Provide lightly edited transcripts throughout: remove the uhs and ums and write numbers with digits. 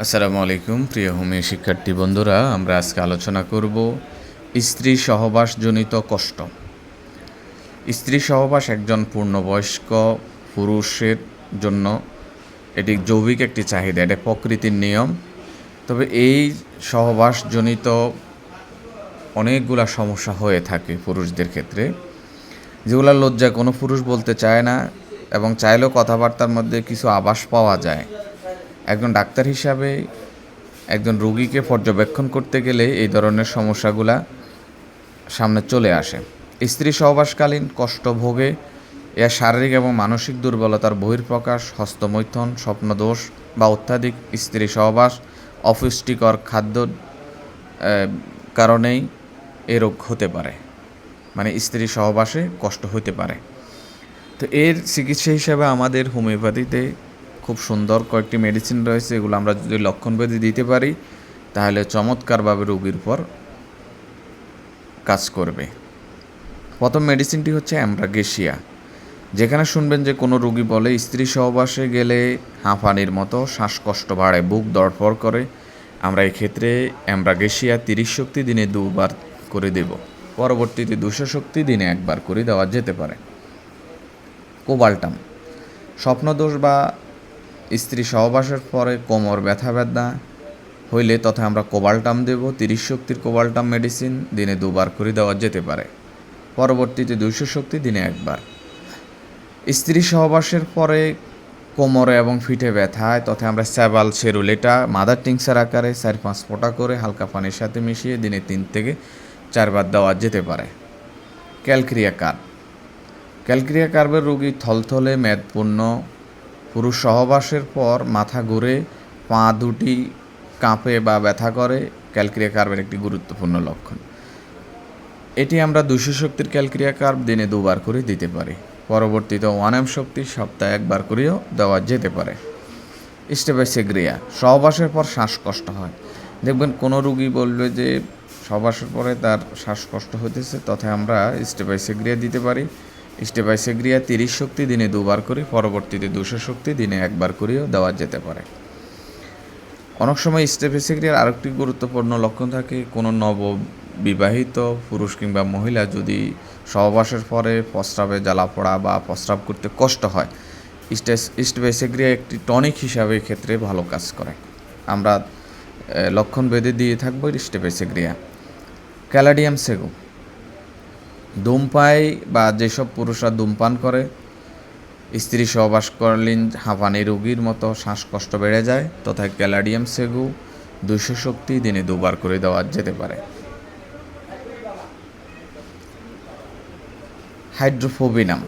আসসালামু আলাইকুম প্রিয় হোমিও শিক্ষার্থী বন্ধুরা, আমরা আজকে আলোচনা করব স্ত্রী সহবাসজনিত কষ্ট। স্ত্রী সহবাস একজন পূর্ণবয়স্ক পুরুষের জন্য এটি জৈবিক একটি চাহিদা, এটা প্রকৃতির নিয়ম। তবে এই সহবাসজনিত অনেকগুলা সমস্যা হয়ে থাকে পুরুষদের ক্ষেত্রে, যেগুলো লজ্জায় কোনো পুরুষ বলতে চায় না এবং চাইলেও কথাবার্তার মধ্যে কিছু আভাস পাওয়া যায়। একজন ডাক্তার হিসাবে একজন রোগীকে পর্যবেক্ষণ করতে গেলে এই ধরনের সমস্যাগুলা সামনে চলে আসে। স্ত্রী সহবাসকালীন কষ্ট ভোগে এর শারীরিক এবং মানসিক দুর্বলতার বহিঃপ্রকাশ, হস্তমৈথুন, স্বপ্নদোষ বা অত্যাধিক স্ত্রী সহবাস, অপুষ্টিকর খাদ্য কারণেই এ রোগ হতে পারে, মানে স্ত্রী সহবাসে কষ্ট হতে পারে। তো এর চিকিৎসা হিসাবে আমাদের হোমিওপ্যাথিতে খুব সুন্দর কয়েকটি মেডিসিন রয়েছে। এগুলো আমরা যদি লক্ষণভেদে দিতে পারি তাহলে চমৎকারভাবে রোগীর উপর কাজ করবে। প্রথম মেডিসিনটি হচ্ছে অ্যামব্রাগেসিয়া। যেখানে শুনবেন যে কোনো রোগী বলে স্ত্রী সহবাসে গেলে হাঁফানির মতো শ্বাসকষ্ট বাড়ে, বুক ধড়ফড় করে, আমরা এই ক্ষেত্রে অ্যামব্রাগেসিয়া 30 শক্তি দিনে 2বার করে দেব। পরবর্তীতে 200 শক্তি দিনে 1বার করে দেওয়া যেতে পারে। কোবাল্টাম, স্বপ্নদোষ বা স্ত্রী সহবাসের পরে কোমর ব্যথা হইলে তথা আমরা কোবাল্টাম দেব। 30 শক্তির কোবাল্টাম মেডিসিন দিনে 2বার করে দেওয়া যেতে পারে। পরবর্তীতে 200 শক্তি দিনে 1বার। স্ত্রী সহবাসের পরে কোমরে এবং ফিটে ব্যথায় তথা আমরা স্যাবাল সেরুলেটা মাদার টিংসার আকারে 4-5 ফোঁটা করে হালকা পানির সাথে মিশিয়ে দিনে 3 থেকে 4বার দেওয়া যেতে পারে। ক্যালক্রিয়া কার্ভ, ক্যালক্রিয়া কার্ভের রোগী থলথলে মেদপূর্ণ, পুরুষ সহবাসের পর মাথা ঘুরে, পা দুটি কাঁপে বা ব্যথা করে, ক্যালক্রিয়া কার্ভের একটি গুরুত্বপূর্ণ লক্ষণ। এটি আমরা 200 শক্তির ক্যালক্রিয়া কার্ভ দিনে 2বার করে দিতে পারি। পরবর্তীতে 1M শক্তি সপ্তাহে 1বার করেও দেওয়া যেতে পারে। স্টেফাইসেগ্রিয়া, সহবাসের পর শ্বাসকষ্ট হয়। দেখবেন কোনো রুগী বলবে যে সহবাসের পরে তার শ্বাসকষ্ট হতেছে, তথা আমরা স্টেফাইসেগ্রিয়া দিতে পারি। স্টেফাইসেগ্রিয়া 30 শক্তি দিনে 2বার করে, পরবর্তীতে 200 শক্তি দিনে 1বার করেও দেওয়া যেতে পারে। অনেক সময় স্টেফাইসেগ্রিয়ার আরেকটি গুরুত্বপূর্ণ লক্ষণ থাকে, কোনো নববিবাহিত পুরুষ কিংবা মহিলা যদি সহবাসের পরে প্রস্রাবে জ্বালা পোড়া বা প্রস্রাব করতে কষ্ট হয়, স্টেফাইসেগ্রিয়া একটি টনিক হিসাবে ক্ষেত্রে ভালো কাজ করে। আমরা লক্ষণ ভেদে দিয়ে থাকবো স্টেফাইসেগ্রিয়া। ক্যালাডিয়াম সেগো, ধূমপাই বা যেসব পুরুষরা ধূমপান করে স্ত্রী সহবাসকালীন হাঁপানি রোগীর মতো শ্বাসকষ্ট বেড়ে যায়, তথা ক্যালাডিয়াম সেগু 200 শক্তি দিনে 2বার করে দেওয়া যেতে পারে। হাইড্রোফোবিনাম,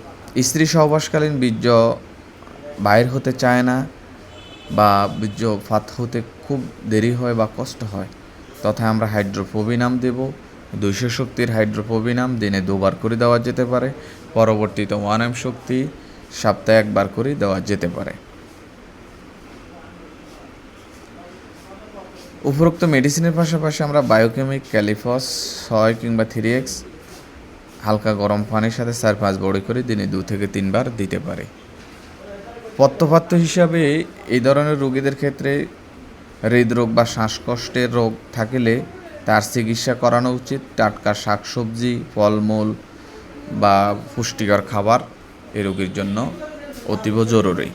স্ত্রী সহবাসকালীন বীর্য বাইর হতে চায় না বা বীর্যপাত হতে খুব দেরি হয় বা কষ্ট হয়, তথা আমরা হাইড্রোফোবিনাম দেব। 200 শক্তির হাইড্রোফোবিনাম দিনে 2বার করে দেওয়া যেতে পারে। পরবর্তীতে 1M শক্তি সপ্তাহে 1বার করে দেওয়া যেতে পারে। উপরোক্ত মেডিসিনের পাশাপাশি আমরা বায়োকেমিক ক্যালিফস 6 কিংবা 3X হালকা গরম পানির সাথে 4-5 বড়ি করে দিনে 2 থেকে 3বার দিতে পারি। পথ্যপাত্য হিসাবে এই ধরনের রোগীদের ক্ষেত্রে হৃদরোগ বা শ্বাসকষ্টের রোগ থাকলে তার চিকিৎসা করানো উচিত। টাটকা শাকসবজি, ফলমূল বা পুষ্টিকর খাবার এই রোগীর জন্য অতীব জরুরি।